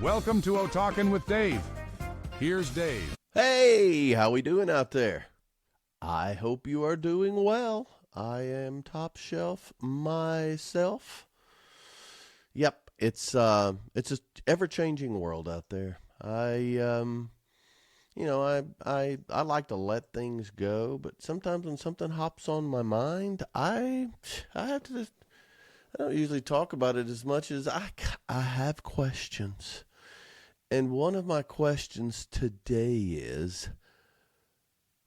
Welcome to O Talkin' with Dave. Here's Dave. Hey, how we doing out there? I hope you are doing well. I am top shelf myself. Yep, it's an ever-changing world out there. I like to let things go, but sometimes when something hops on my mind, I have to. I don't usually talk about it as much as I have questions. And one of my questions today is,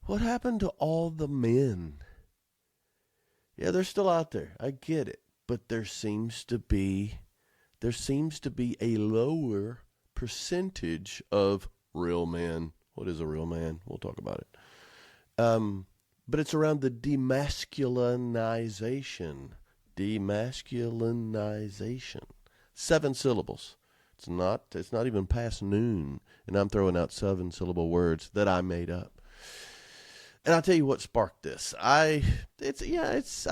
what happened to all the men? Yeah, they're still out there. I get it. But there seems to be a lower percentage of real men. What is a real man? We'll talk about it. But it's around the demasculinization. Demasculinization. 7 syllables. It's not even past noon, and I'm throwing out 7-syllable words that I made up. And I'll tell you what sparked this. I've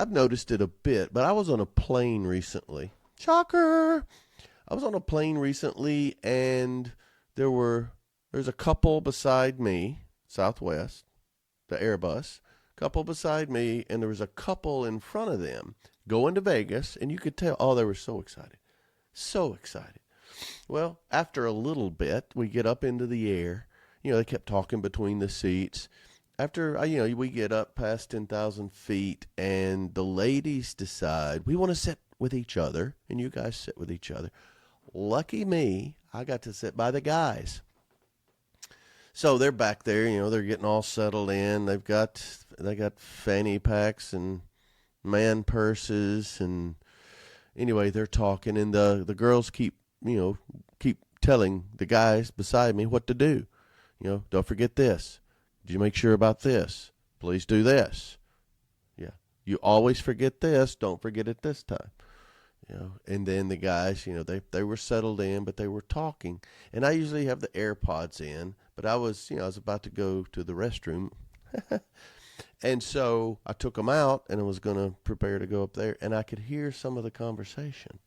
noticed it a bit, but I was on a plane recently. Shocker! I was on a plane recently, and there's a couple beside me, Southwest, the Airbus, couple beside me, and there was a couple in front of them going to Vegas, and you could tell, they were so excited. So excited. Well, after a little bit, we get up into the air. They kept talking between the seats. After, we get up past 10,000 feet, and the ladies decide, we want to sit with each other, and you guys sit with each other. Lucky me, I got to sit by the guys. So they're back there, they're getting all settled in. They got fanny packs and man purses, and anyway, they're talking, and the girls keep telling the guys beside me what to do. Don't forget this. Did you make sure about this? Please do this. Yeah. You always forget this. Don't forget it this time. And then the guys, they were settled in, but they were talking. And I usually have the AirPods in, but I was about to go to the restroom. And so I took them out, and I was going to prepare to go up there, and I could hear some of the conversation.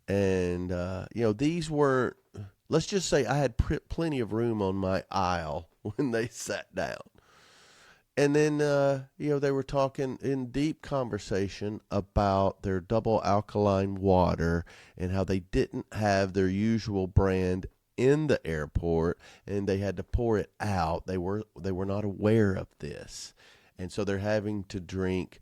And, these weren't, let's just say I had plenty of room on my aisle when they sat down. And then, they were talking in deep conversation about their double alkaline water and how they didn't have their usual brand in the airport and they had to pour it out. They were not aware of this. And so they're having to drink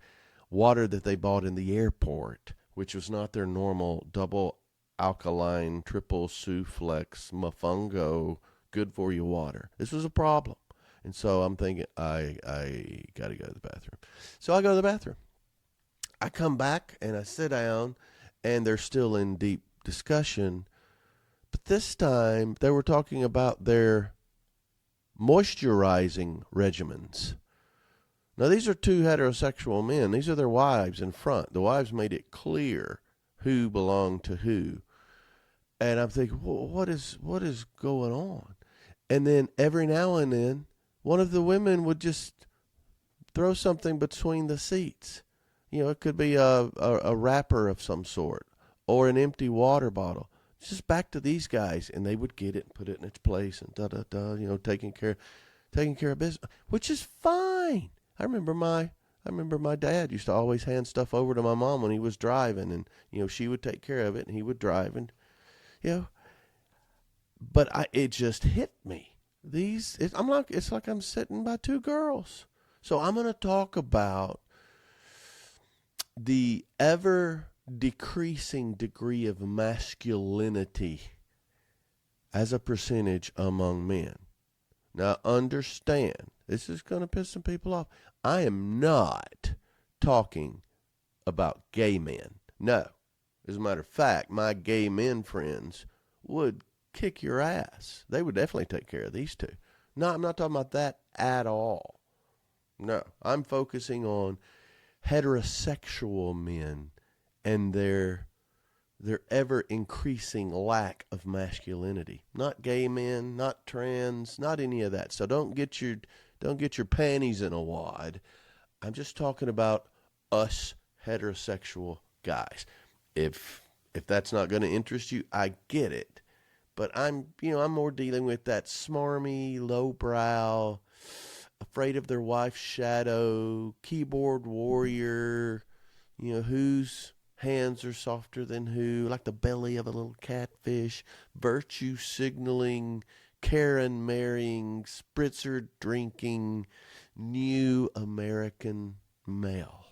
water that they bought in the airport, which was not their normal double alkaline triple Suflex Mofungo good for you water. This was a problem. And so I'm thinking, I got to go to the bathroom. So I go to the bathroom. I come back and I sit down, and they're still in deep discussion. But this time they were talking about their moisturizing regimens. Now, these are 2 heterosexual men. These are their wives in front. The wives made it clear who belonged to who. And I'm thinking, well, what is going on? And then every now and then, one of the women would just throw something between the seats. It could be a wrapper of some sort or an empty water bottle. Just back to these guys, and they would get it and put it in its place and taking care of business, which is fine. I remember my dad used to always hand stuff over to my mom when he was driving, and she would take care of it and he would drive, and but it just hit me. It's like I'm sitting by 2 girls. So I'm going to talk about the ever decreasing degree of masculinity as a percentage among men. Now understand, this is going to piss some people off. I am not talking about gay men. No. As a matter of fact, my gay men friends would kick your ass. They would definitely take care of these 2. No, I'm not talking about that at all. No, I'm focusing on heterosexual men and their ever increasing lack of masculinity. Not gay men, not trans, not any of that. So don't get your panties in a wad. I'm just talking about us heterosexual guys. If that's not going to interest you, I get it. But I'm more dealing with that smarmy, lowbrow, afraid of their wife's shadow, keyboard warrior, whose hands are softer than who, like the belly of a little catfish, virtue signaling, Karen marrying, spritzer drinking, new American male.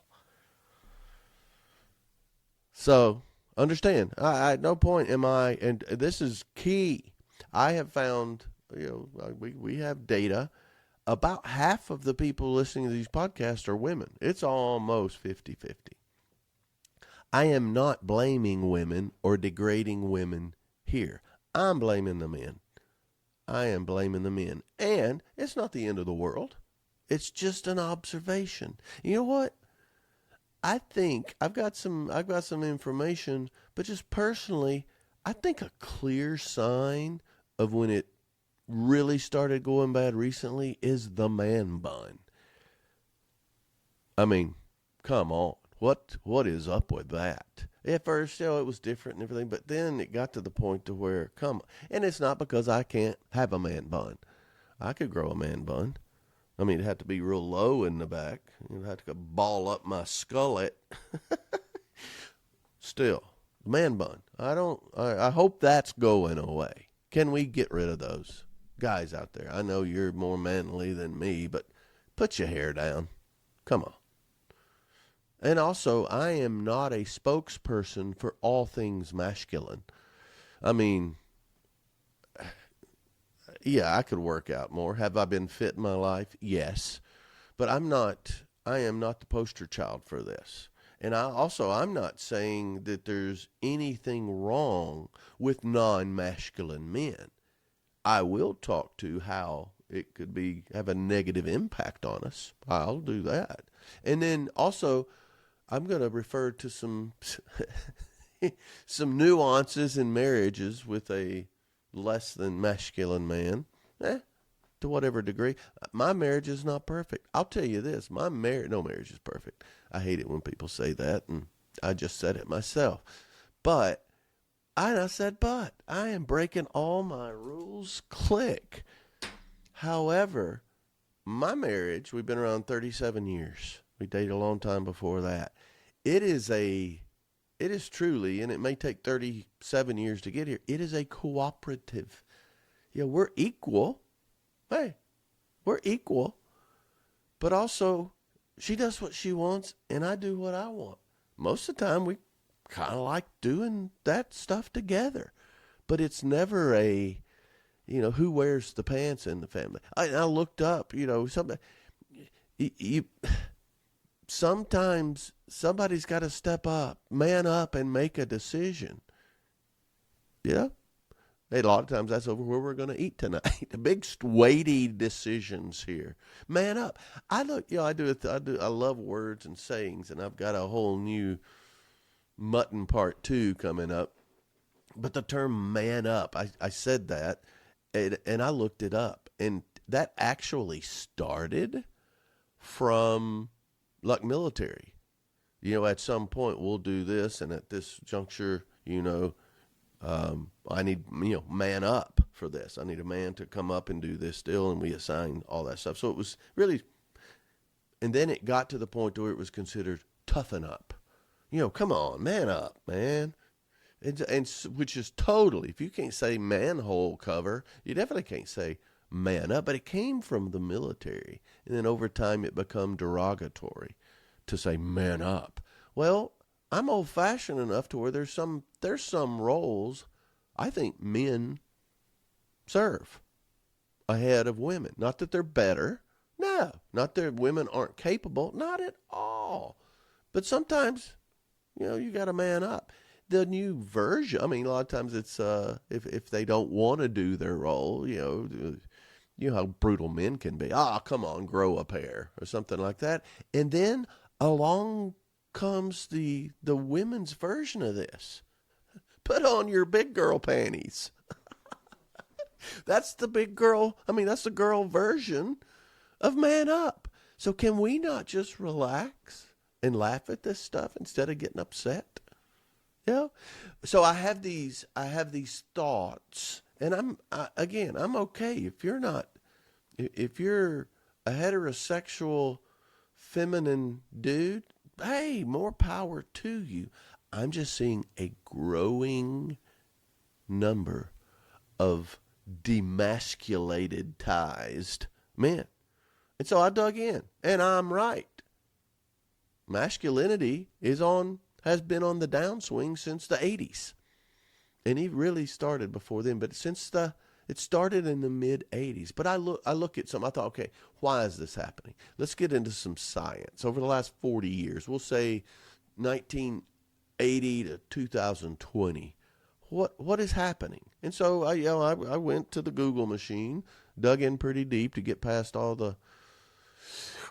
So understand, I at no point am I, and this is key. I have found, we have data. About half of the people listening to these podcasts are women. It's almost 50-50. I am not blaming women or degrading women here. I'm blaming the men. I am blaming the men. And it's not the end of the world. It's just an observation. You know what? I think I've got some information, but just personally, I think a clear sign of when it really started going bad recently is the man bun. I mean, come on. What is up with that? At first, it was different and everything, but then it got to the point to where, come on. And it's not because I can't have a man bun. I could grow a man bun. I mean, it'd have to be real low in the back. You'd have to ball up my skullet. Still, man bun. I hope that's going away. Can we get rid of those guys out there? I know you're more manly than me, but put your hair down. Come on. And also, I am not a spokesperson for all things masculine. I mean, yeah, I could work out more. Have I been fit in my life? Yes. But I am not the poster child for this. And I'm not saying that there's anything wrong with non-masculine men. I will talk to how it could have a negative impact on us. I'll do that. And then also, I'm going to refer to some nuances in marriages with a less than masculine man, to whatever degree. My marriage is not perfect. I'll tell you this, no marriage is perfect. I hate it when people say that, and I just said it myself. But I am breaking all my rules. Click. However, my marriage, we've been around 37 years. We dated a long time before that. It is truly, and it may take 37 years to get here, it is a cooperative. Yeah, we're equal. Hey, we're equal. But also, she does what she wants, and I do what I want. Most of the time, we kind of like doing that stuff together. But it's never who wears the pants in the family. I looked up, sometimes somebody's got to step up, man up, and make a decision. Yeah. A lot of times that's over where we're going to eat tonight. The big weighty decisions here. Man up. I love words and sayings, and I've got a whole new mutton part 2 coming up. But the term man up, I said that, and I looked it up, and that actually started from like military. At some point we'll do this, and at this juncture, I need, man up for this. I need a man to come up and do this still, and we assign all that stuff. So it was really, and then it got to the point where it was considered toughen up. Come on, man up, man. And which is totally, if you can't say manhole cover, you definitely can't say man up. But it came from the military, and then over time it became derogatory to say man up. Well, I'm old-fashioned enough to where there's some roles I think men serve ahead of women. Not that they're better. No, not that women aren't capable. Not at all. But sometimes, you got to man up. The new version, a lot of times it's if they don't want to do their role, you know how brutal men can be. Come on, grow a pair or something like that. And then along comes the women's version of this. Put on your big girl panties. That's the big girl. That's the girl version of man up. So can we not just relax and laugh at this stuff instead of getting upset? Yeah. So I have these thoughts, and I'm okay if you're not, if you're a heterosexual feminine dude, hey, more power to you. I'm just seeing a growing number of demasculated men. And so I dug in, and I'm right. Masculinity has been on the downswing since the 80s. And he really started before then, but it started in the mid 80s. But I look at some, I thought, okay, why is this happening? Let's get into some science. Over the last 40 years, we'll say 1980 to 2020. What is happening? And so I went to the Google machine, dug in pretty deep to get past all the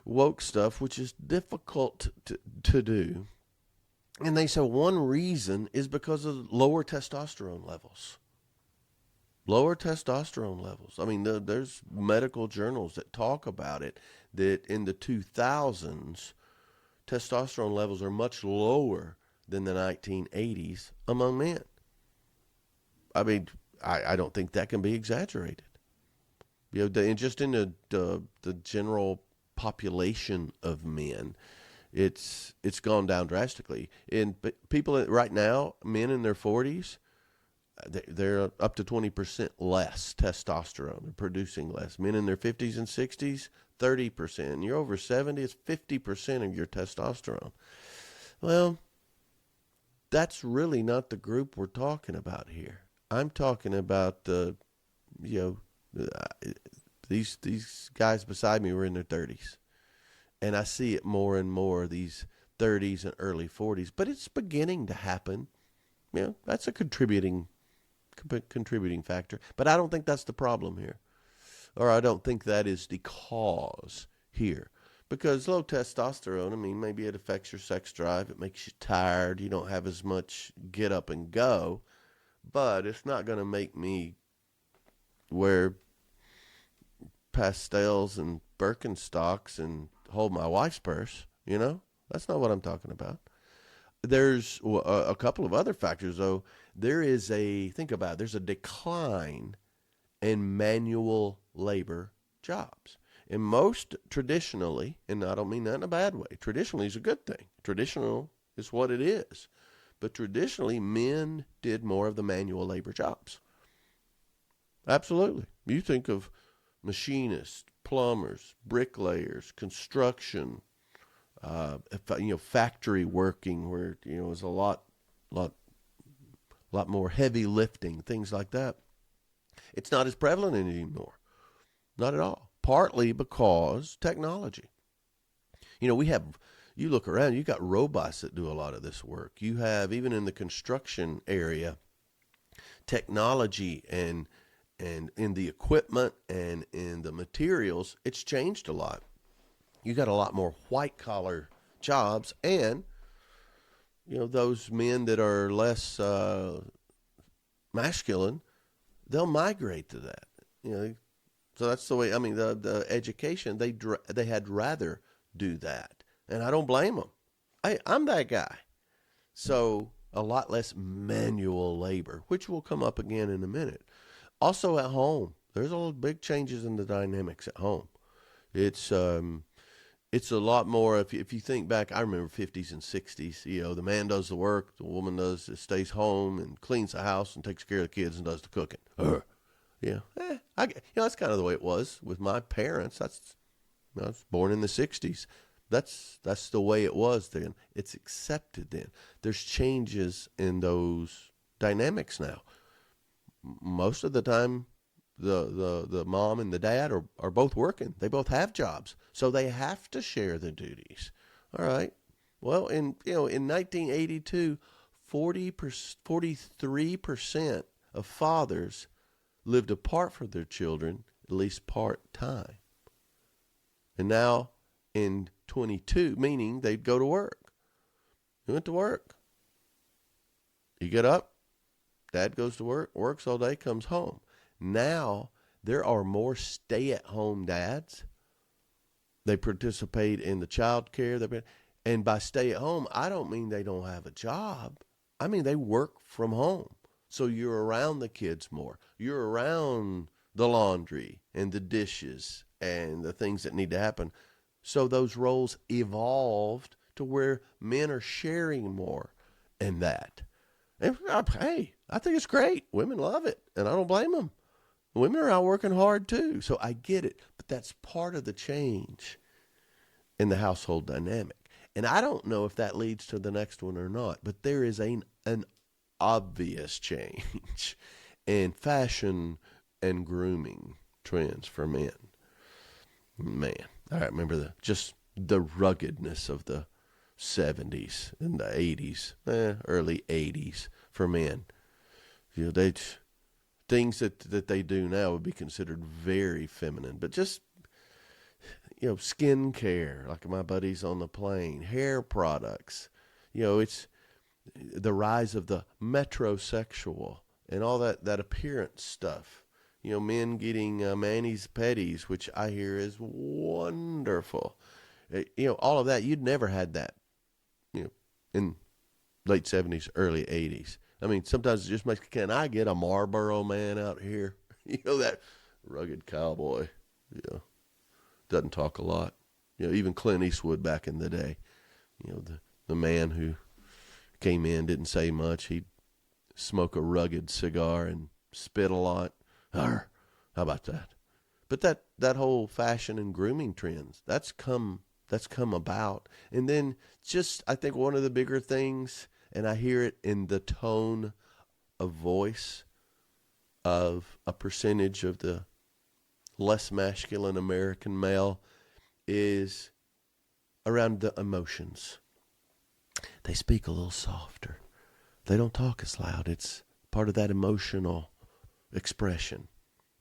woke stuff, which is difficult to do. And they said one reason is because of lower testosterone levels. Lower testosterone levels. I mean, there's medical journals that talk about it, that in the 2000s, testosterone levels are much lower than the 1980s among men. I mean, I don't think that can be exaggerated. And just in the general population of men, it's gone down drastically. And people right now, men in their 40s, they're up to 20% less testosterone. They're producing less. Men in their 50s and 60s, 30%. You're over 70, it's 50% of your testosterone. Well, that's really not the group we're talking about here. I'm talking about these guys beside me were in their 30s. And I see it more and more, these 30s and early 40s. But it's beginning to happen. That's a contributing factor. But I don't think that's the problem here. Or I don't think that is the cause here. Because low testosterone, I mean, maybe it affects your sex drive. It makes you tired. You don't have as much get up and go. But it's not going to make me wear pastels and Birkenstocks and hold my wife's purse. That's not what I'm talking about. There's a couple of other factors, though. There's a decline in manual labor jobs. And most traditionally, and I don't mean that in a bad way, traditionally is a good thing. Traditional is what it is. But traditionally, men did more of the manual labor jobs. Absolutely. You think of machinists, plumbers, bricklayers, construction, factory working, where it was a lot more heavy lifting, things like that. It's not as prevalent anymore, not at all. Partly because technology. You look around, you got robots that do a lot of this work. You have, even in the construction area, technology and in the equipment and in the materials, it's changed a lot. You got a lot more white collar jobs, and those men that are less masculine, they'll migrate to that. So that's the way. I mean, the education, they had rather do that, and I don't blame them. I'm that guy. So a lot less manual labor, which will come up again in a minute. Also at home, there's a big changes in the dynamics at home. It's a lot more. If you think back, I remember 50s and 60s. The man does the work, the woman stays home and cleans the house and takes care of the kids and does the cooking. That's kind of the way it was with my parents. I was born in the 60s. That's the way it was then. It's accepted then. There's changes in those dynamics now. Most of the time, the mom and the dad are both working. They both have jobs, so they have to share the duties. All right. Well, in 1982, 43% of fathers lived apart from their children, at least part time. And now in 22, meaning they'd go to work. He went to work. You get up, dad goes to work, works all day, comes home. Now there are more stay-at-home dads. They participate in the child care. And by stay-at-home, I don't mean they don't have a job. I mean, they work from home. So you're around the kids more. You're around the laundry and the dishes and the things that need to happen. So those roles evolved to where men are sharing more in that. And hey, I think it's great. Women love it, and I don't blame them. Women are out working hard too, so I get it. But that's part of the change in the household dynamic. And I don't know if that leads to the next one or not, but there is an obvious change in fashion and grooming trends for men. Man, I remember just the ruggedness of the 70s and the 80s, early 80s for men. They things that they do now would be considered very feminine, but just skin care, like my buddies on the plane, hair products. It's the rise of the metrosexual and all that appearance stuff. Men getting manis petties, which I hear is wonderful. All of that, you'd never had that, in late 70s, early 80s. I mean, sometimes it just makes, can I get a Marlboro man out here? That rugged cowboy, doesn't talk a lot. Even Clint Eastwood back in the day, the man who came in, didn't say much. He'd smoke a rugged cigar and spit a lot. How about that? But that whole fashion and grooming trends, that's come about. And then just, I think one of the bigger things, and I hear it in the tone of voice of a percentage of the less masculine American male, is around the emotions. They speak a little softer. They don't talk as loud. It's part of that emotional expression.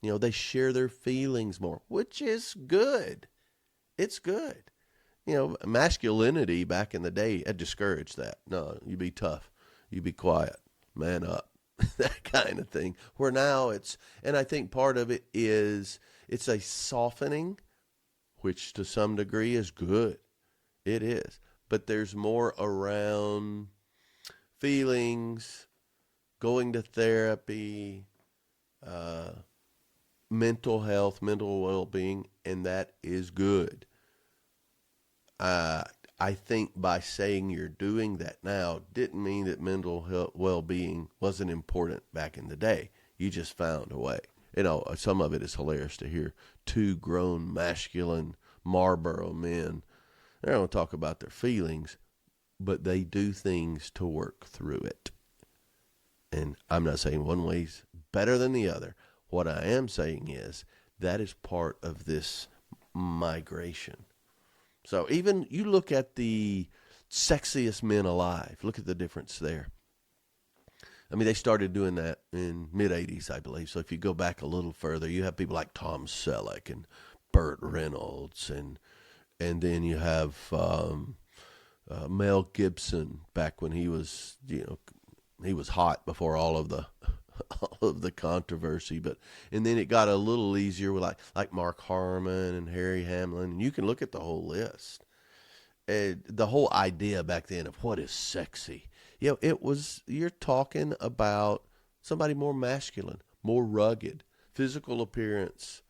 They share their feelings more, which is good. It's good. Masculinity back in the day had discouraged that. No, you be tough. You be quiet. Man up. That kind of thing. Where now and I think part of it is it's a softening, which to some degree is good. It is. But there's more around feelings, going to therapy, mental health, mental well-being, and that is good. I think by saying you're doing that now didn't mean that mental health, well-being wasn't important back in the day. You just found a way. Some of it is hilarious to hear two grown, masculine Marlboro men. They don't talk about their feelings, but they do things to work through it. And I'm not saying one way's better than the other. What I am saying is that is part of this migration. So even you look at the sexiest men alive, look at the difference there. I mean, they started doing that in mid-'80s, I believe. So if you go back a little further, you have people like Tom Selleck and Burt Reynolds, and then you have Mel Gibson back when he was, he was hot before all of the controversy. And then it got a little easier with like Mark Harmon and Harry Hamlin, and you can look at the whole list. The whole idea back then of what is sexy. You're talking about somebody more masculine, more rugged. Physical appearance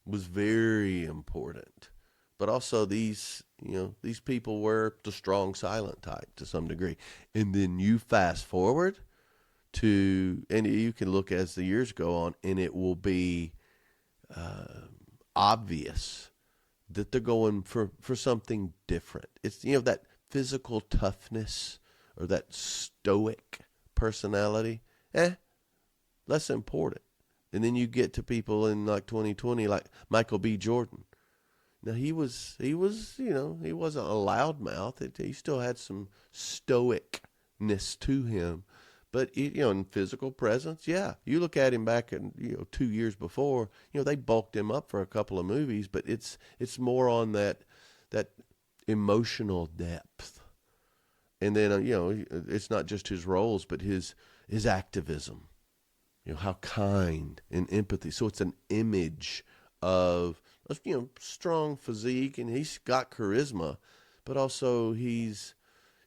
was very important. But also these people were the strong, silent type to some degree. And then you fast forward and you can look as the years go on, and it will be obvious that they're going for something different. It's, that physical toughness or that stoic personality, less important. And then you get to people in like 2020, like Michael B. Jordan. Now he wasn't a loudmouth. He still had some stoicness to him. But, in physical presence, yeah. You look at him back in, 2 years before, they bulked him up for a couple of movies, but it's more on that emotional depth. And then, it's not just his roles, but his activism, how kind and empathy. So it's an image of, strong physique, and he's got charisma, but also he's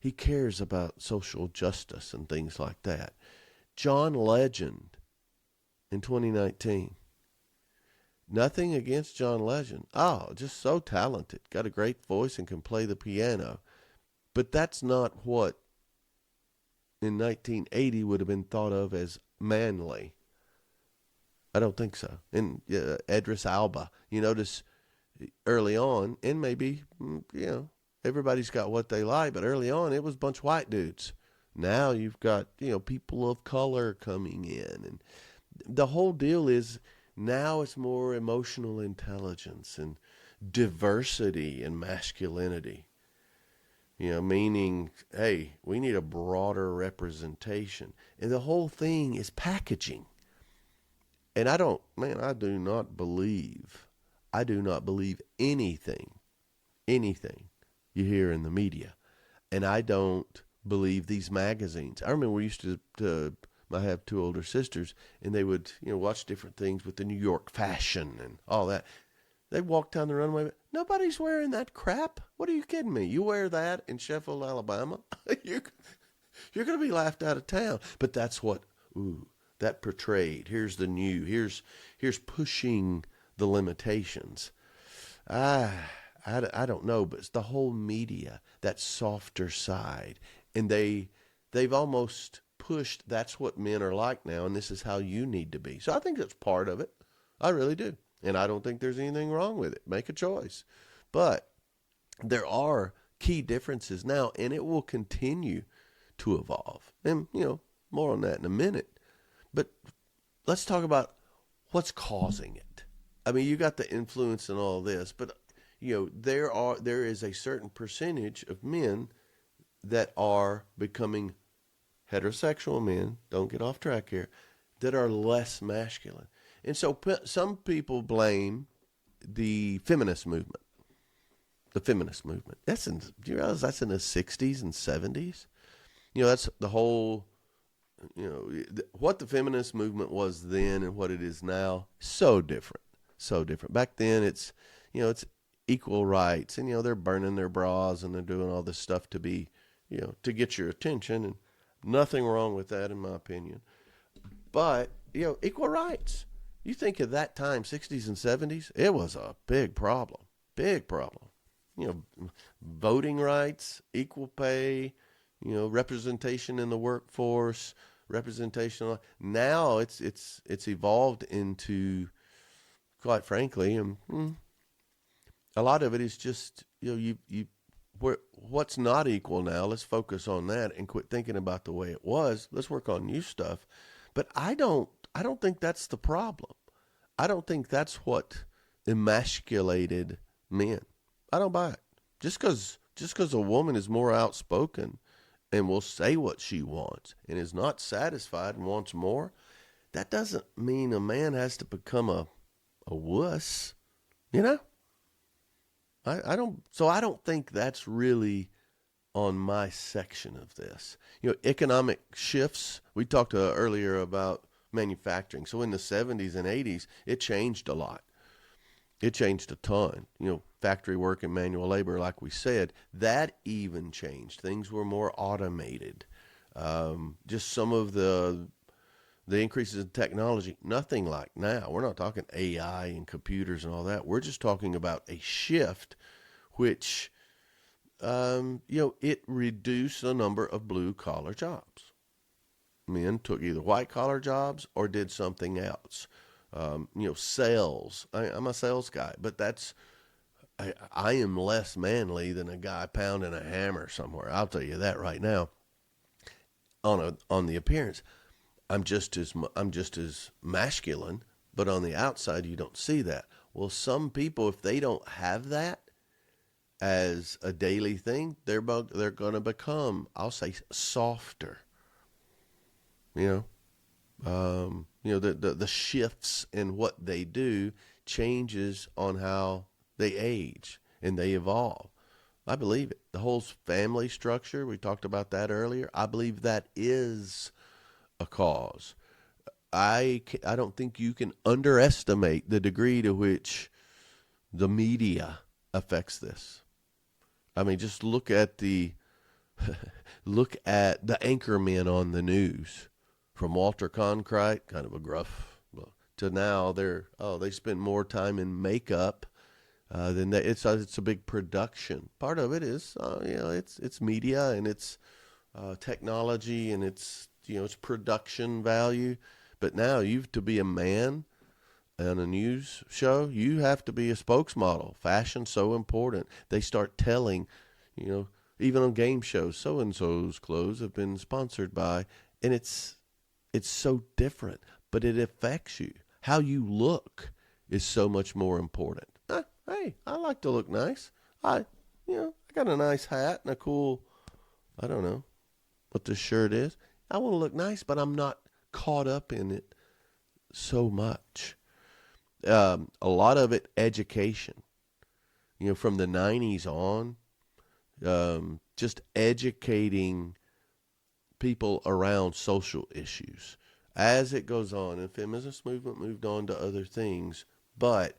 He cares about social justice and things like that. John Legend in 2019. Nothing against John Legend. Oh, just so talented. Got a great voice and can play the piano. But that's not what in 1980 would have been thought of as manly. I don't think so. And Idris Elba, you notice early on, and maybe, everybody's got what they like, but early on it was a bunch of white dudes. Now you've got, people of color coming in. And the whole deal is now it's more emotional intelligence and diversity and masculinity. Meaning, hey, we need a broader representation. And the whole thing is packaging. And I do not believe anything you hear in the media. And I don't believe these magazines. I remember we used to I have two older sisters, and they would, watch different things with the New York fashion and all that. They walk down the runway. Nobody's wearing that crap. What are you kidding me? You wear that in Sheffield, Alabama? you're going to be laughed out of town. But that's what, that portrayed. Here's the new. Here's pushing the limitations. I don't know, but it's the whole media, that softer side. And they've almost pushed, that's what men are like now, and this is how you need to be. So I think that's part of it. I really do. And I don't think there's anything wrong with it. Make a choice. But there are key differences now, and it will continue to evolve. And, more on that in a minute. But let's talk about what's causing it. I mean, you got the influence in all this, but, there is a certain percentage of men that are becoming heterosexual men, don't get off track here, that are less masculine. And so some people blame the feminist movement. The feminist movement. Do you realize that's in the 60s and 70s? That's the whole, what the feminist movement was then and what it is now, so different. So different. Back then it's equal rights, and, they're burning their bras and they're doing all this stuff to be, to get your attention, and nothing wrong with that in my opinion. But, equal rights. You think of that time, 60s and 70s, it was a big problem. Big problem. Voting rights, equal pay, representation in the workforce, representation. Now it's evolved into, quite frankly, a lot of it is just, what's not equal now, let's focus on that and quit thinking about the way it was. Let's work on new stuff. But I don't think that's the problem. I don't think that's what emasculated men. I don't buy it. Just because a woman is more outspoken and will say what she wants and is not satisfied and wants more, that doesn't mean a man has to become a wuss. I don't think that's really on my section of this. Economic shifts. We talked earlier about manufacturing. So in the 70s and 80s, it changed a lot. It changed a ton. Factory work and manual labor, like we said, that even changed. Things were more automated. Just some of the increases in technology, nothing like now. We're not talking AI and computers and all that. We're just talking about a shift which, it reduced the number of blue-collar jobs. Men took either white-collar jobs or did something else. Sales. I'm a sales guy, but I am less manly than a guy pounding a hammer somewhere. I'll tell you that right now. On the appearance, I'm just as masculine, but on the outside you don't see that. Well, some people, if they don't have that as a daily thing, they're going to become, I'll say, softer. The shifts in what they do changes on how they age and they evolve. I believe it. The whole family structure, we talked about that earlier. I believe that is a cause. I don't think you can underestimate the degree to which the media affects this. I mean, just look at the Look at the anchor men on the news, from Walter Cronkite, kind of a gruff, to now they spend more time in makeup than that. It's a big production. Part of it is it's media and it's technology and it's it's production value. But now to be a man on a news show, you have to be a spokesmodel. Fashion's so important. They start telling, even on game shows, so and so's clothes have been sponsored by, and it's so different, but it affects you. How you look is so much more important. Hey, I like to look nice. I got a nice hat and a cool, I don't know what this shirt is. I want to look nice, but I'm not caught up in it so much. A lot of it, education. From the 90s on, just educating people around social issues. As it goes on, and feminist movement moved on to other things, but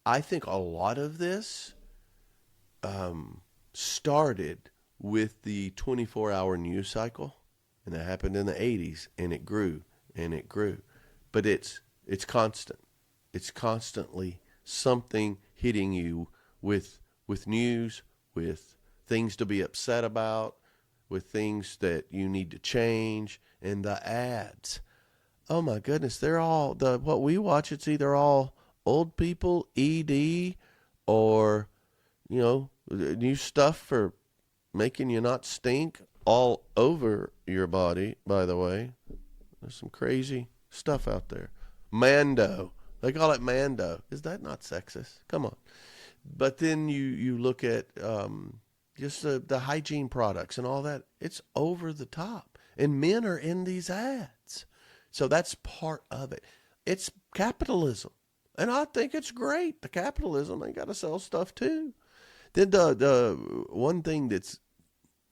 I think a lot of this started with the 24-hour news cycle, and that happened in the 80s, and it grew, and it grew. But it's constant. It's constantly something hitting you with news, with things to be upset about, with things that you need to change, and the ads. Oh my goodness, they're all what we watch. It's either all old people, ED, or new stuff for making you not stink all over your body. By the way, there's some crazy stuff out there. Mando, they call it Mando. Is that not sexist? Come on. But then you look at just the hygiene products and all that. It's over the top. And men are in these ads. So that's part of it. It's capitalism. And I think it's great. The capitalism, they got to sell stuff too. Then the one thing that's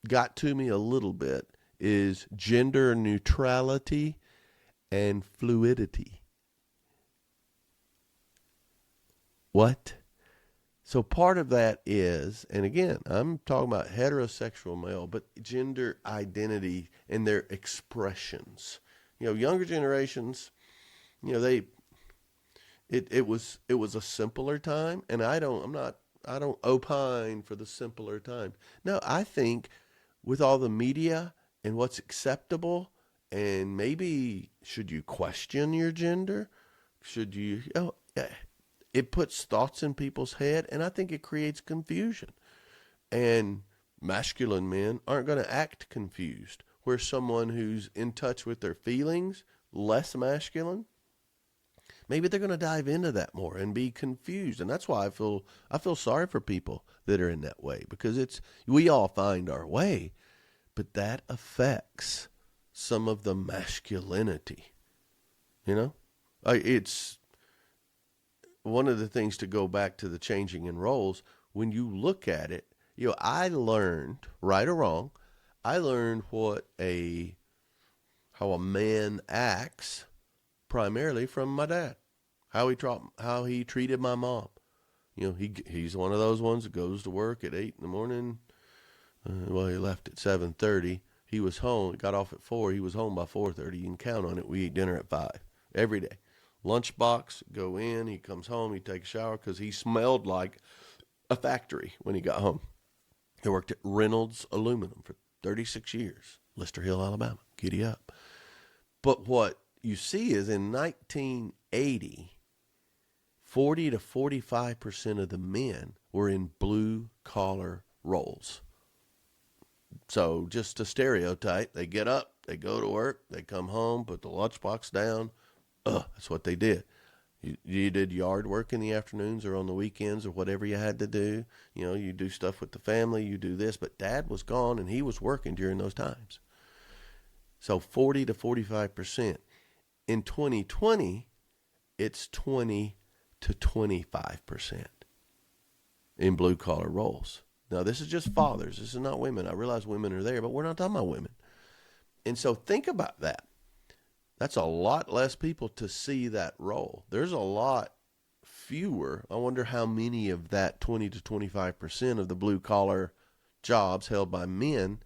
got to me a little bit is gender neutrality and fluidity. What? So part of that is, and again, I'm talking about heterosexual male, but gender identity and their expressions. Younger generations, it was a simpler time, and I don't opine for the simpler time. No, I think with all the media and what's acceptable, and maybe should you question your gender? Should you? It puts thoughts in people's head, and I think it creates confusion. And masculine men aren't going to act confused, where someone who's in touch with their feelings, less masculine, maybe they're going to dive into that more and be confused. And that's why I feel sorry for people that are in that way, because we all find our way, but that affects some of the masculinity. It's one of the things, to go back to the changing in roles. When you look at it, I learned, right or wrong, I learned how a man acts primarily from my dad. How he treated my mom. He's one of those ones that goes to work at 8 in the morning. He left at 7:30. He was home. Got off at 4. He was home by 4:30. You can count on it. We eat dinner at 5 every day. Lunchbox, go in. He comes home. He takes a shower because he smelled like a factory when he got home. He worked at Reynolds Aluminum for 36 years, Lister Hill, Alabama. Giddy up. But what you see is in 1980, 40 to 45% of the men were in blue-collar roles. So just to stereotype, they get up, they go to work, they come home, put the lunchbox down. That's what they did. You did yard work in the afternoons or on the weekends or whatever you had to do. You do stuff with the family, you do this. But Dad was gone and he was working during those times. So 40 to 45%. In 2020, it's 20 to 25% in blue-collar roles. Now, this is just fathers. This is not women. I realize women are there, but we're not talking about women. And so think about that. That's a lot less people to see that role. There's a lot fewer. I wonder how many of that 20 to 25% of the blue-collar jobs held by men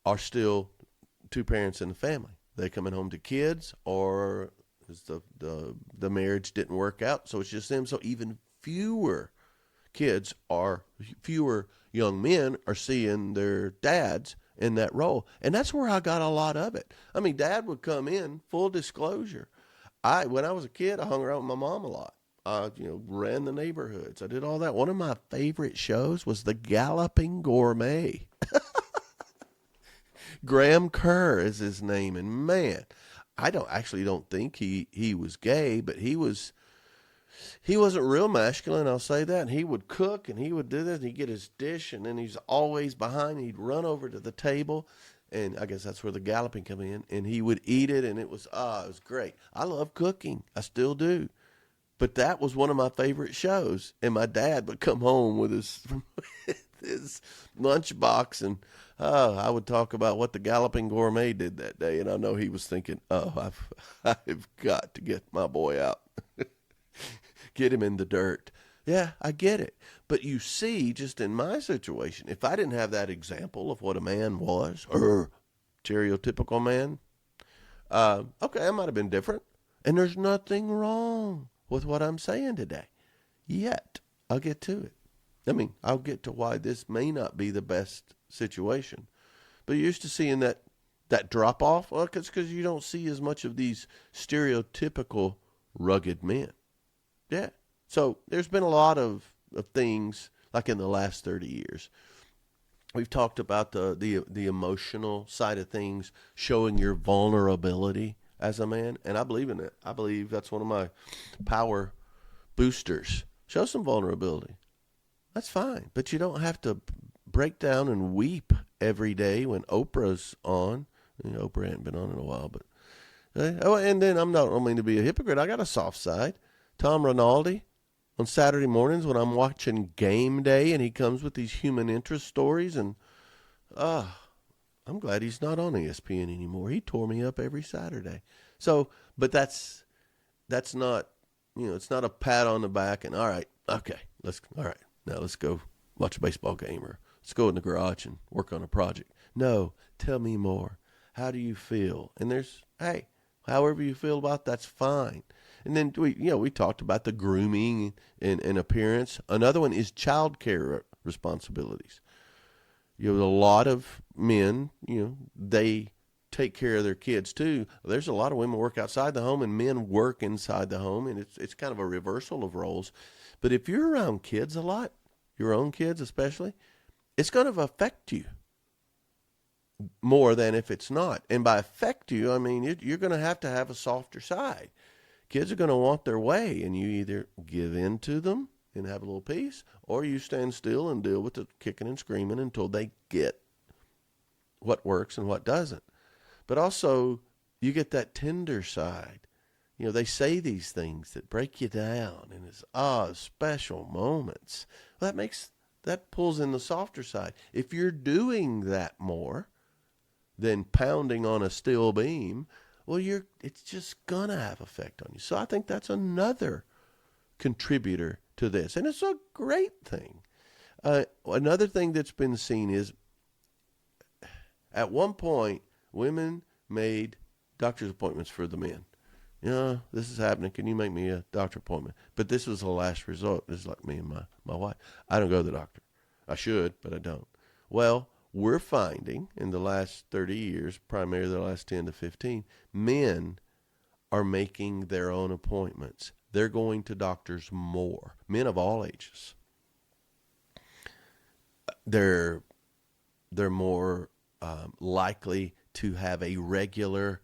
are still two parents in the family. They coming home to kids, or the marriage didn't work out, so it's just them. So even fewer young men are seeing their dads in that role. And that's where I got a lot of it. I mean, dad would come in, full disclosure. When I was a kid, I hung around with my mom a lot. Ran the neighborhoods. I did all that. One of my favorite shows was The Galloping Gourmet. Graham Kerr is his name. And man, I don't think he was gay, but he wasn't real masculine, I'll say that. And he would cook and he would do this and he'd get his dish and then he's always behind. He'd run over to the table, and I guess that's where the galloping come in, and he would eat it, and it was great. I love cooking. I still do. But that was one of my favorite shows. And my dad would come home with his lunchbox, and I would talk about what the Galloping Gourmet did that day. And I know he was thinking, I've got to get my boy out. Get him in the dirt. Yeah, I get it. But you see, just in my situation, if I didn't have that example of what a man was, or stereotypical man, okay, I might have been different. And there's nothing wrong with what I'm saying today. Yet, I'll get to it. I mean, I'll get to why this may not be the best situation. But you're used to seeing that drop off. Well, because you don't see as much of these stereotypical rugged men. Yeah. So there's been a lot of things like in the last 30 years. We've talked about the emotional side of things, showing your vulnerability as a man, and I believe in it. I believe that's one of my power boosters. Show some vulnerability. That's fine, but you don't have to break down and weep every day when Oprah's on. Oprah hadn't been on in a while, but and then I don't mean to be a hypocrite. I got a soft side. Tom Rinaldi on Saturday mornings when I'm watching Game Day, and he comes with these human interest stories, and I'm glad he's not on ESPN anymore. He tore me up every Saturday. So, but that's not, it's not a pat on the back and all right, now let's go watch a baseball game, or let's go in the garage and work on a project. No, tell me more. How do you feel? And hey, however you feel about that's fine. And then we talked about the grooming and appearance. Another one is child care responsibilities. A lot of men, they take care of their kids too. There's a lot of women work outside the home and men work inside the home, and it's kind of a reversal of roles. But if you're around kids a lot, your own kids especially, it's going to affect you more than if it's not. And by affect you, I mean you're going to have a softer side. Kids are going to want their way, and you either give in to them and have a little peace, or you stand still and deal with the kicking and screaming until they get what works and what doesn't. But also, you get that tender side. They say these things that break you down, and it's special moments. Well, that pulls in the softer side. If you're doing that more than pounding on a steel beam, well, it's just gonna have effect on you. So I think that's another contributor to this, and it's a great thing. Another thing that's been seen is, at one point, women made doctor's appointments for the men. This is happening. Can you make me a doctor appointment? But this was the last resort. This is like me and my wife. I don't go to the doctor. I should, but I don't. Well, we're finding in the last 30 years, primarily the last 10 to 15, men are making their own appointments. They're going to doctors more. Men of all ages. They're more likely to have a regular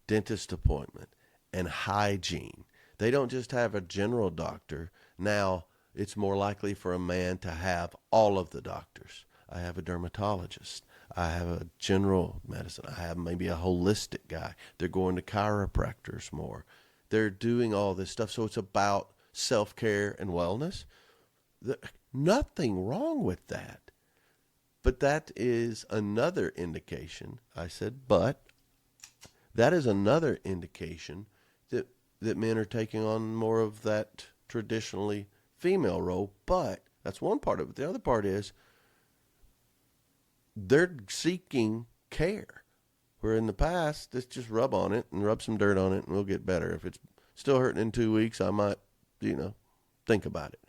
dentist appointment and hygiene. They don't just have a general doctor. Now it's more likely for a man to have all of the doctors. I have a dermatologist. I have a general medicine. I have maybe a holistic guy. They're going to chiropractors more. They're doing all this stuff. So it's about self-care and wellness. Nothing wrong with that. But that is another indication. I said, but that is another indication that men are taking on more of that traditionally female role. But that's one part of it. The other part is they're seeking care. Where in the past, let's just rub on it and rub some dirt on it and we'll get better. If it's still hurting in 2 weeks, I might, think about it.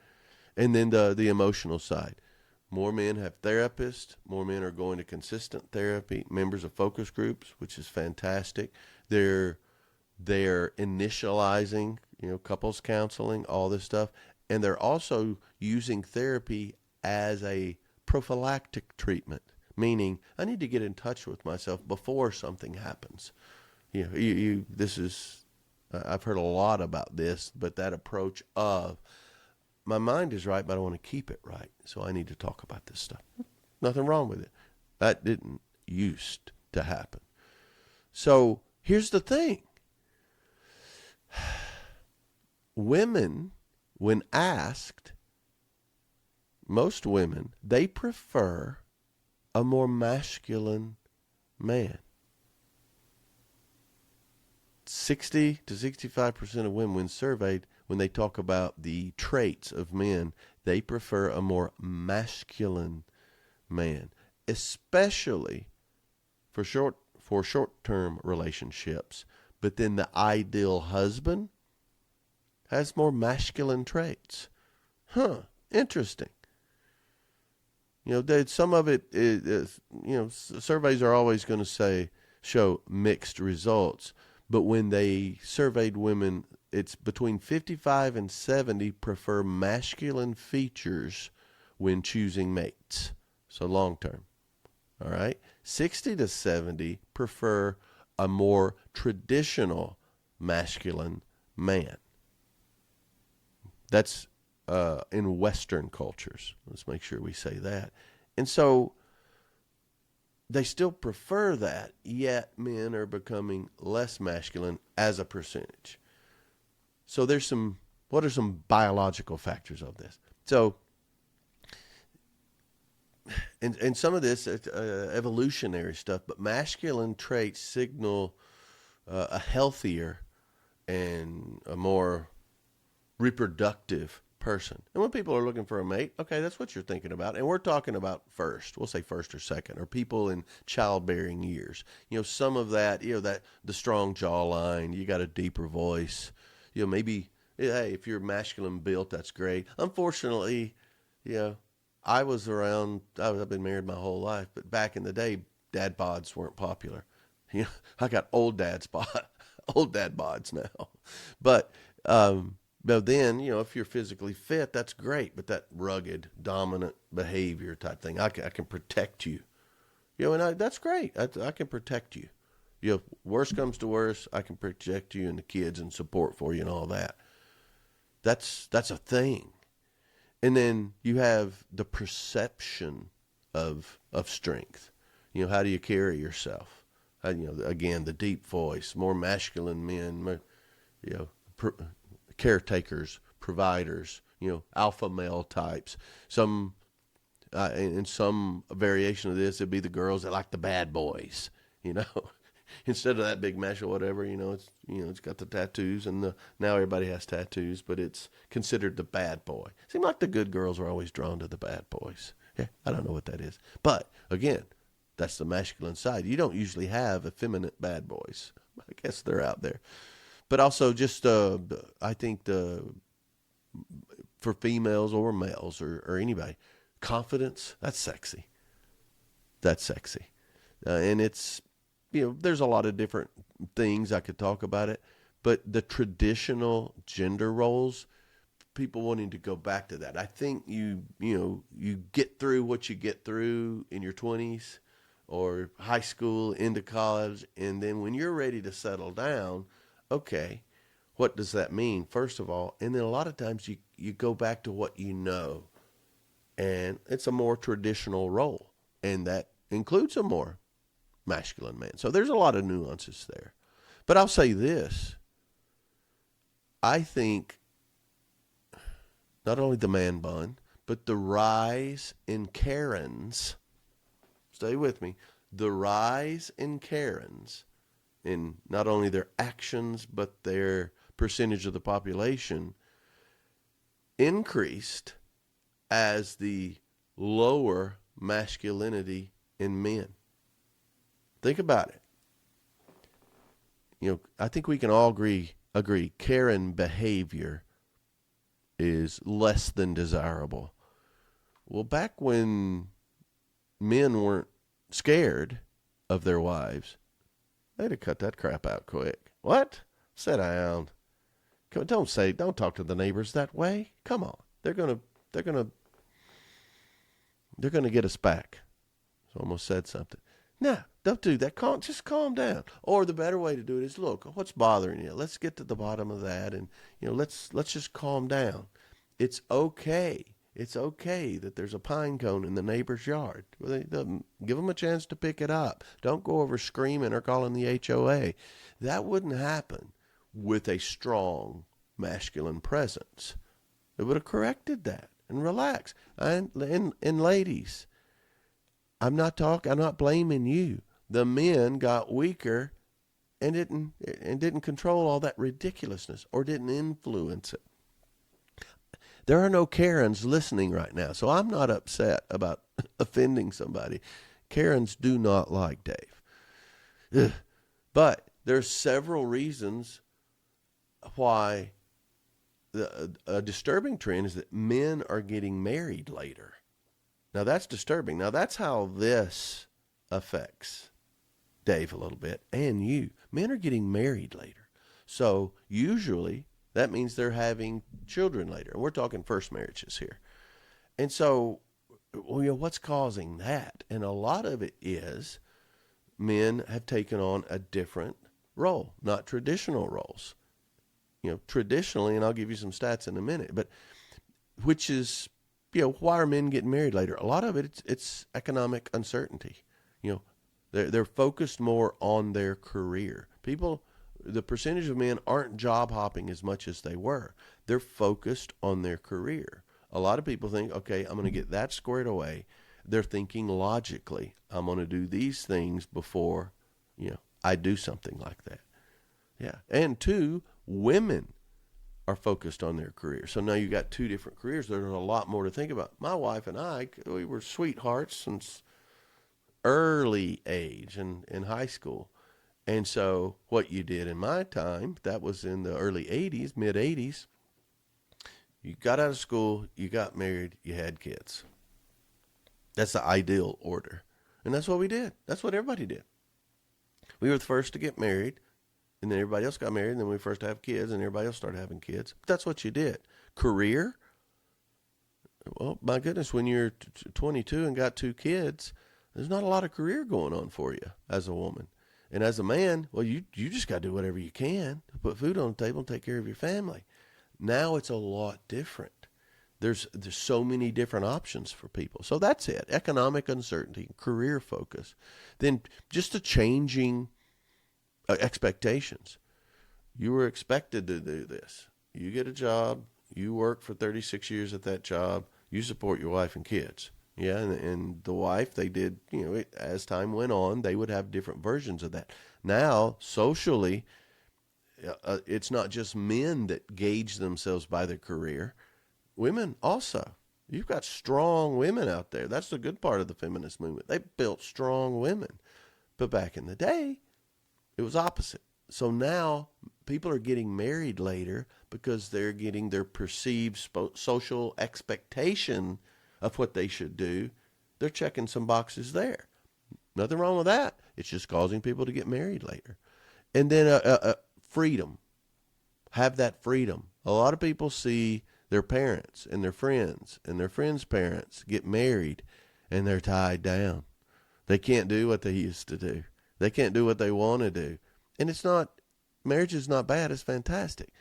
And then the emotional side. More men have therapists. More men are going to consistent therapy. Members of focus groups, which is fantastic. They're initializing, couples counseling, all this stuff. And they're also using therapy as a prophylactic treatment, meaning I need to get in touch with myself before something happens. This is, I've heard a lot about this, but that approach of my mind is right, but I want to keep it right. So I need to talk about this stuff. Nothing wrong with it. That didn't used to happen. So here's the thing. Women, when asked, most women, they prefer a more masculine man. 60 to 65% of women, when surveyed, when they talk about the traits of men, they prefer a more masculine man, especially for short-term relationships. But then the ideal husband has more masculine traits. Interesting. Some of it is, surveys are always going to show mixed results. But when they surveyed women, it's between 55 and 70 prefer masculine features when choosing mates. So long term. All right. 60 to 70 prefer a more traditional masculine man. That's in Western cultures. Let's make sure we say that. And so they still prefer that, yet men are becoming less masculine as a percentage. So what are some biological factors of this? So, and some of this evolutionary stuff, but masculine traits signal a healthier and a more reproductive person. And when people are looking for a mate, okay, that's what you're thinking about. And we're talking about first, we'll say first or second, or people in childbearing years. Some of that, that the strong jawline, you got a deeper voice. Maybe, hey, if you're masculine built, that's great. Unfortunately, I've been married my whole life, but back in the day, dad bods weren't popular. I got old dad bods now. But then, if you're physically fit, that's great. But that rugged, dominant behavior type thing, I can protect you. And that's great. I can protect you. Worst comes to worst, I can protect you and the kids and support for you and all that. That's a thing. And then you have the perception of strength. How do you carry yourself? Again, the deep voice, more masculine men, caretakers, providers, alpha male types. Some, in some variation of this, it'd be the girls that like the bad boys, instead of that big mesh or whatever, it's got the tattoos and now everybody has tattoos, but it's considered the bad boy. Seems like the good girls are always drawn to the bad boys. Yeah, I don't know what that is. But again, that's the masculine side. You don't usually have effeminate bad boys. I guess they're out there. But also just, I think for females or males or anybody, confidence, that's sexy. That's sexy. And it's, there's a lot of different things I could talk about it. But the traditional gender roles, people wanting to go back to that. I think you get through what you get through in your 20s or high school into college. And then when you're ready to settle down, okay, what does that mean, first of all? And then a lot of times you go back to what you know. And it's a more traditional role. And that includes a more masculine man. So there's a lot of nuances there. But I'll say this. I think not only the man bun, but the rise in Karens, stay with me, the rise in Karens in not only their actions, but their percentage of the population increased as the lower masculinity in men. Think about it. I think we can all agree Karen behavior is less than desirable. Well, back when men weren't scared of their wives, they'd have cut that crap out quick. What? Sit down. Don't talk to the neighbors that way. Come on. They're gonna get us back. So I almost said something. No, don't do that. Just calm down. Or the better way to do it is, look, what's bothering you? Let's get to the bottom of that, and let's just calm down. It's okay. It's okay that there's a pine cone in the neighbor's yard. Give them a chance to pick it up. Don't go over screaming or calling the HOA. That wouldn't happen with a strong masculine presence. It would have corrected that and relax. And ladies, I'm not blaming you. The men got weaker and didn't control all that ridiculousness or didn't influence it. There are no Karens listening right now, so I'm not upset about offending somebody. Karens do not like Dave. Ugh. But there's several reasons why a disturbing trend is that men are getting married later. Now that's disturbing. Now that's how this affects Dave a little bit and you. Men are getting married later. So usually that means they're having children later. And we're talking first marriages here. And so, what's causing that? And a lot of it is men have taken on a different role, not traditional roles. Traditionally, and I'll give you some stats in a minute, but which is, why are men getting married later? A lot of it's economic uncertainty. They're focused more on their career. The percentage of men aren't job hopping as much as they were. They're focused on their career. A lot of people think, okay, I'm going to get that squared away. They're thinking logically, I'm going to do these things before, I do something like that. Yeah. And two, women are focused on their career. So now you got two different careers. There's a lot more to think about. My wife and I, we were sweethearts since early age in high school. And so what you did in my time, that was in the early 80s, mid 80s, you got out of school, you got married, you had kids. That's the ideal order. And that's what we did. That's what everybody did. We were the first to get married, and then everybody else got married, and then we were first to have kids, and everybody else started having kids. But that's what you did. Career? Well, my goodness, when you're 22 and got two kids, there's not a lot of career going on for you as a woman. And as a man, well, you just got to do whatever you can to put food on the table and take care of your family. Now it's a lot different. There's so many different options for people. So that's it. Economic uncertainty, career focus. Then just a changing expectations. You were expected to do this. You get a job. You work for 36 years at that job. You support your wife and kids. Yeah, and the wife, they did, as time went on, they would have different versions of that. Now, socially, it's not just men that gauge themselves by their career. Women also. You've got strong women out there. That's the good part of the feminist movement. They built strong women. But back in the day, it was opposite. So now people are getting married later because they're getting their perceived social expectation of what they should do. They're checking some boxes there. Nothing wrong with that. It's just causing people to get married later. And then freedom. Have that freedom. A lot of people see their parents and their friends parents get married and they're tied down. They can't do what they used to do. They can't do what they want to do. And marriage is not bad. It's fantastic.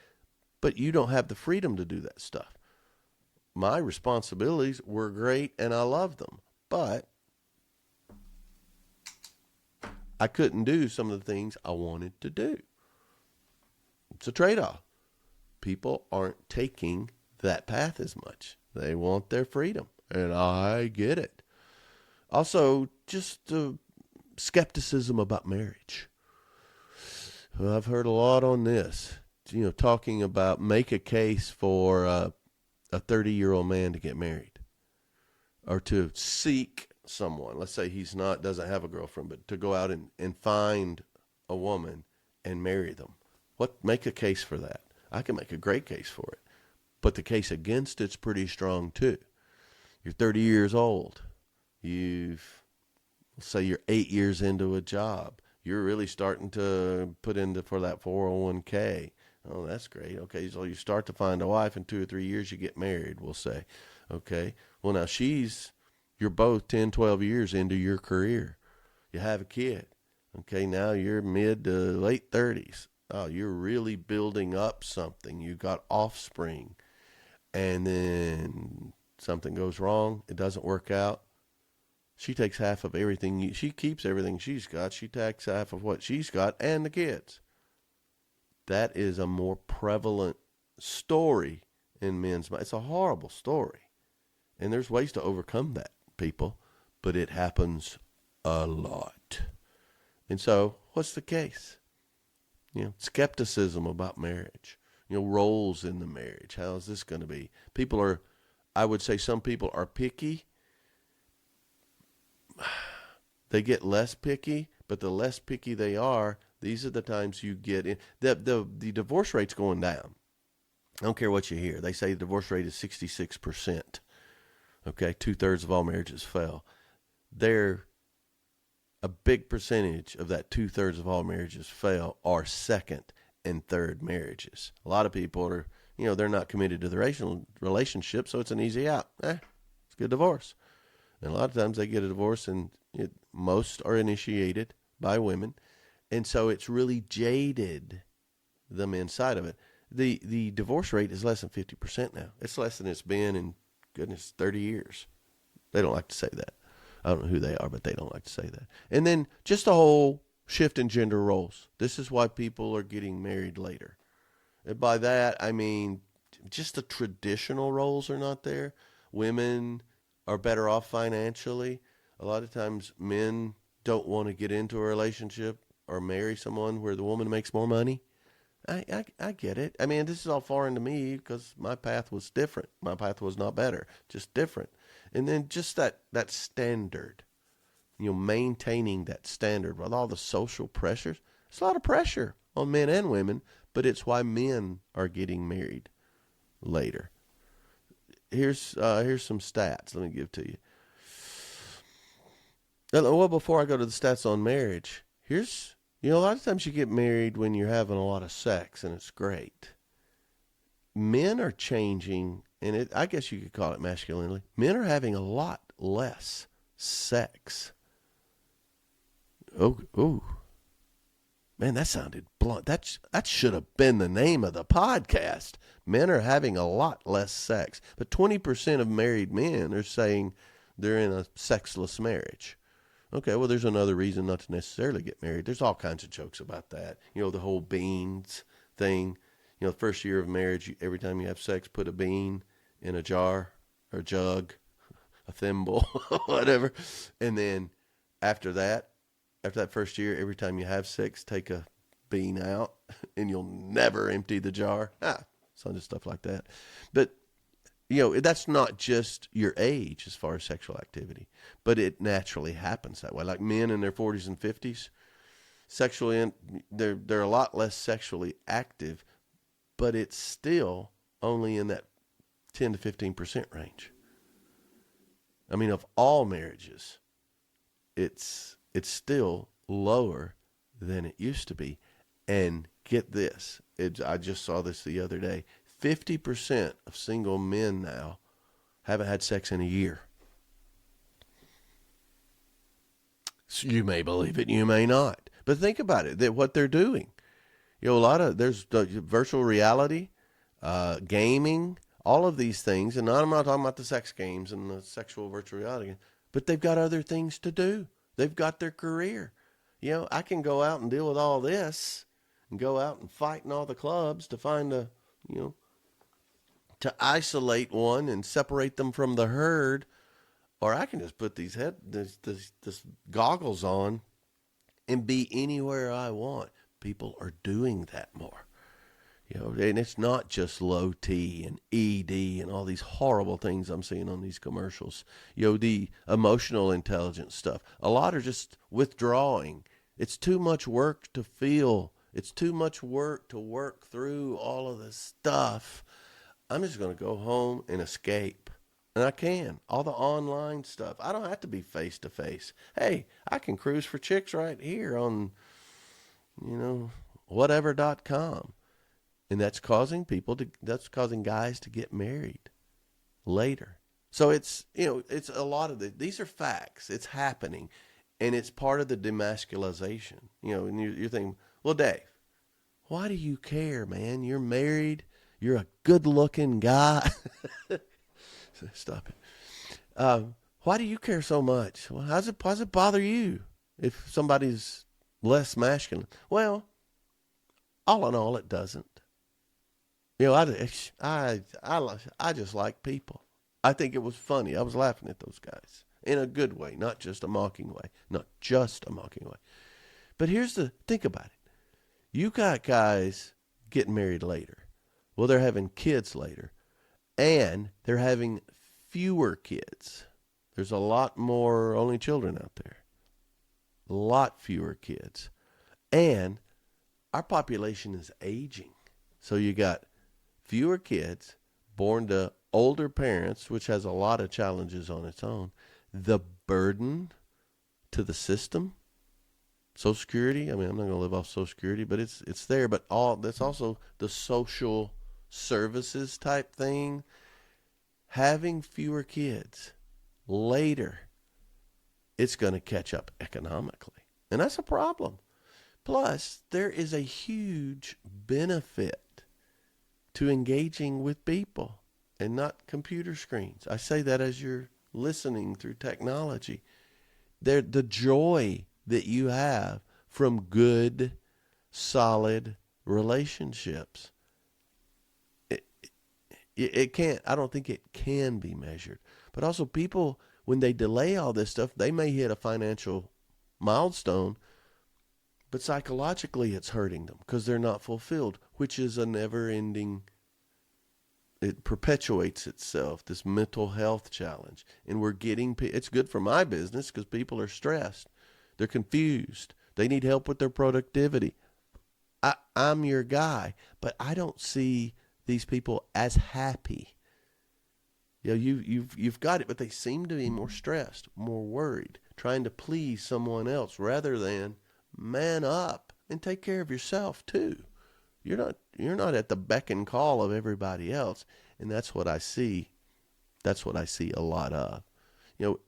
But you don't have the freedom to do that stuff. My responsibilities were great and I loved them, but I couldn't do some of the things I wanted to do. It's a trade-off. People aren't taking that path as much. They want their freedom, and I get it. Also, just skepticism about marriage. Well, I've heard a lot on this, talking about make a case for a 30-year-old man to get married or to seek someone, let's say doesn't have a girlfriend, but to go out and find a woman and marry them. Make a case for that. I can make a great case for it. But the case against it's pretty strong too. You're 30 years old. Let's say you're 8 years into a job. You're really starting to put into for that 401k. Oh, that's great. Okay, so you start to find a wife in 2 or 3 years, you get married, we'll say. Okay, well now you're both 10, 12 years into your career. You have a kid. Okay, now you're mid to late 30s. Oh, you're really building up something. You got offspring. And then something goes wrong. It doesn't work out. She takes half of everything. She keeps everything she's got. She takes half of what she's got and the kids. That is a more prevalent story in men's mind. It's a horrible story. And there's ways to overcome that, people. But it happens a lot. And so, what's the case? Skepticism about marriage. Roles in the marriage. How is this going to be? I would say some people are picky. They get less picky, but the less picky they are, these are the times you get in. The divorce rate's going down. I don't care what you hear. They say the divorce rate is 66%. Okay, 2/3 of all marriages fail. A big percentage of that 2/3 of all marriages fail are second and third marriages. A lot of people are, they're not committed to the relationship, so it's an easy out. Let's get a divorce. And a lot of times they get a divorce, and most are initiated by women. And so it's really jaded the men's side of it. The divorce rate is less than 50% now. It's less than it's been in, 30 years. They don't like to say that. I don't know who they are, but they don't like to say that. And then just a whole shift in gender roles. This is why people are getting married later. And by that, I mean just the traditional roles are not there. Women are better off financially. A lot of times men don't want to get into a relationship or marry someone where the woman makes more money. I get it. I mean, this is all foreign to me because my path was different. My path was not better, just different. And then just that standard, maintaining that standard with all the social pressures. It's a lot of pressure on men and women, but it's why men are getting married later. Here's some stats. Let me give to you. Well, before I go to the stats on marriage, here's, a lot of times you get married when you're having a lot of sex, and it's great. Men are changing, and I guess you could call it masculinity. Men are having a lot less sex. Oh, man, that sounded blunt. That should have been the name of the podcast. Men are having a lot less sex. But 20% of married men are saying they're in a sexless marriage. Okay, well, there's another reason not to necessarily get married. There's all kinds of jokes about that. The whole beans thing. The first year of marriage, every time you have sex, put a bean in a jar or a jug, a thimble, whatever. And then after that first year, every time you have sex, take a bean out and you'll never empty the jar. Some stuff like that. But, that's not just your age as far as sexual activity, but it naturally happens that way. Like men in their 40s and 50s, they're a lot less sexually active, but it's still only in that 10 to 15% range. I mean, of all marriages, it's still lower than it used to be. And get this, I just saw this the other day. 50% of single men now haven't had sex in a year. So you may believe it, you may not. But think about it, what they're doing. There's virtual reality, gaming, all of these things. And I'm not talking about the sex games and the sexual virtual reality, but they've got other things to do. They've got their career. I can go out and deal with all this and go out and fight in all the clubs to find to isolate one and separate them from the herd. Or I can just put these goggles on and be anywhere I want. People are doing that more. and it's not just low T and ED and all these horrible things I'm seeing on these commercials. The emotional intelligence stuff. A lot are just withdrawing. It's too much work to feel. It's too much work to work through all of this stuff. I'm just going to go home and escape. And I can. All the online stuff. I don't have to be face to face. Hey, I can cruise for chicks right here on, whatever.com. And that's causing guys to get married later. So it's a lot of these are facts. It's happening. And it's part of the demasculization. And you're thinking, well, Dave, why do you care, man? You're married. You're a good looking guy. Stop it. Why do you care so much? Well, why does it bother you if somebody's less masculine? Well, all in all, it doesn't. I just like people. I think it was funny. I was laughing at those guys in a good way, not just a mocking way. But think about it. You got guys getting married later. Well, they're having kids later, and they're having fewer kids. There's a lot more only children out there. A lot fewer kids. And our population is aging. So you got fewer kids born to older parents, which has a lot of challenges on its own. The burden to the system, Social Security. I mean, I'm not going to live off Social Security, but it's there. But that's also the social services type thing. Having fewer kids later, it's going to catch up economically. And that's a problem. Plus, there is a huge benefit to engaging with people and not computer screens. I say that as you're listening through technology. The joy that you have from good, solid relationships. I don't think it can be measured. But also people, when they delay all this stuff, they may hit a financial milestone, but psychologically it's hurting them because they're not fulfilled, which is a never-ending, it perpetuates itself, this mental health challenge. And it's good for my business because people are stressed. They're confused. They need help with their productivity. I'm your guy, but I don't see these people as happy. You've got it, but they seem to be more stressed, more worried, trying to please someone else rather than man up and take care of yourself too. You're not at the beck and call of everybody else, and that's what I see. That's what I see a lot of.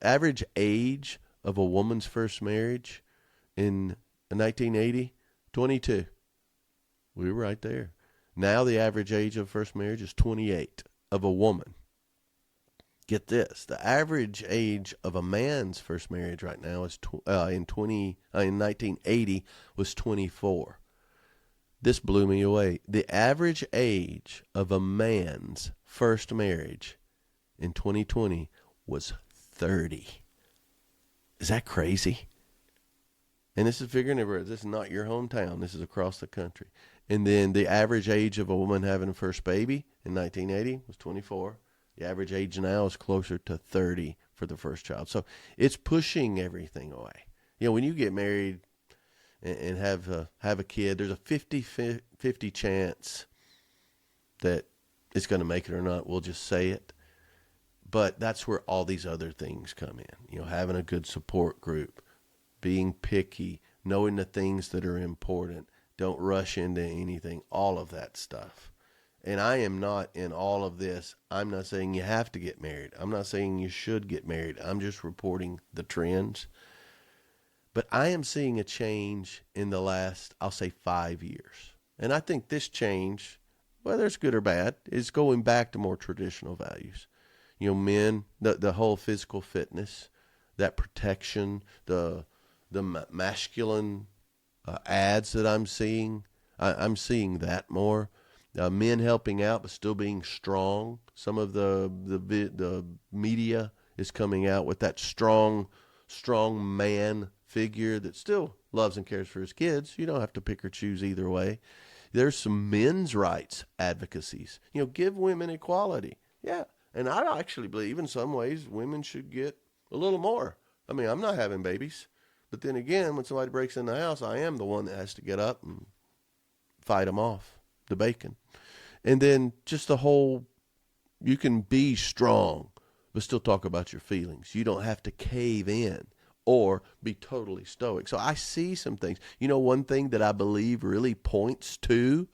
Average age of a woman's first marriage in 1980, 22. We were right there. Now the average age of first marriage is 28 of a woman. Get this. The average age of a man's first marriage right now is in 1980 was 24. This blew me away. The average age of a man's first marriage in 2020 was 30. Is that crazy? And this is figuring everywhere. This is not your hometown. This is across the country. And then the average age of a woman having a first baby in 1980 was 24. The average age now is closer to 30 for the first child. So it's pushing everything away. When you get married and have a kid, there's a 50-50 chance that it's going to make it or not. We'll just say it. But that's where all these other things come in. Having a good support group, being picky, knowing the things that are important. Don't rush into anything, all of that stuff. And I am not in all of this. I'm not saying you have to get married. I'm not saying you should get married. I'm just reporting the trends. But I am seeing a change in the last, I'll say 5 years. And I think this change, whether it's good or bad, is going back to more traditional values. Men, the whole physical fitness, that protection, the masculine ads that I'm seeing. I'm seeing that more. Men helping out but still being strong. Some of the media is coming out with that strong man figure that still loves and cares for his kids. You don't have to pick or choose either way. There's some men's rights advocacies. Give women equality. Yeah. And I actually believe in some ways women should get a little more. I mean, I'm not having babies. But then again, when somebody breaks in the house, I am the one that has to get up and fight them off, the bacon. And then just the whole, you can be strong, but still talk about your feelings. You don't have to cave in or be totally stoic. So I see some things. One thing that I believe really points to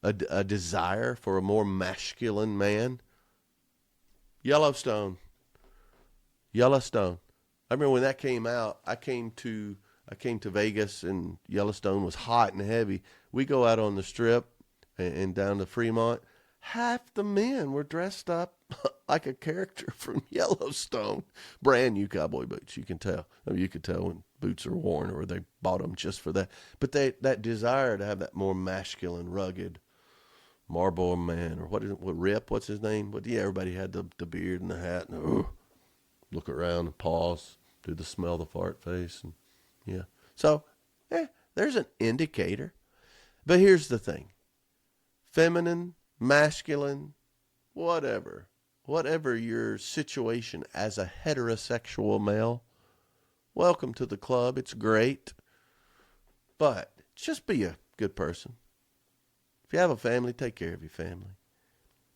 a desire for a more masculine man, Yellowstone. I remember when that came out, I came to Vegas, and Yellowstone was hot and heavy. We go out on the strip and down to Fremont. Half the men were dressed up like a character from Yellowstone. Brand new cowboy boots, you can tell. I mean, you could tell when boots are worn or they bought them just for that. But that desire to have that more masculine, rugged Marlboro man, or what's his name? But yeah, everybody had the beard and the hat, and look around and pause, do the smell the fart face, and yeah. So, there's an indicator. But here's the thing. Feminine, masculine, whatever your situation as a heterosexual male, welcome to the club. It's great. But just be a good person. If you have a family, take care of your family.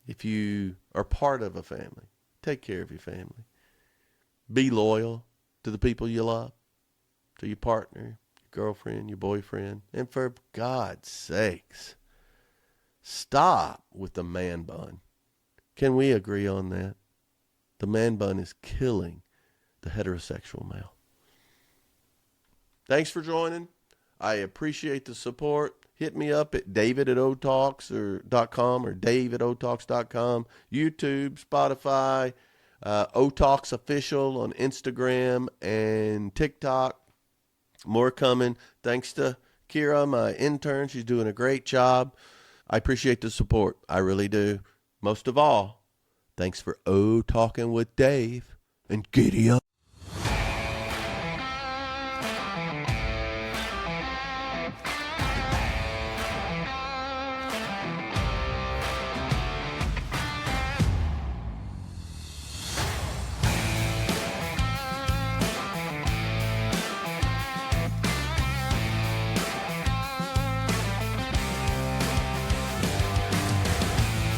If you are part of a family, take care of your family. Be loyal to the people you love, to your partner, your girlfriend, your boyfriend. And for God's sakes, stop with the man bun. Can we agree on that? The man bun is killing the heterosexual male. Thanks for joining. I appreciate the support. Hit me up at david@otalks.com or dave@otalks.com, YouTube, Spotify, Otalks Official on Instagram and TikTok. More coming. Thanks to Kira, my intern. She's doing a great job. I appreciate the support. I really do. Most of all, thanks for talking with Dave, and giddy up.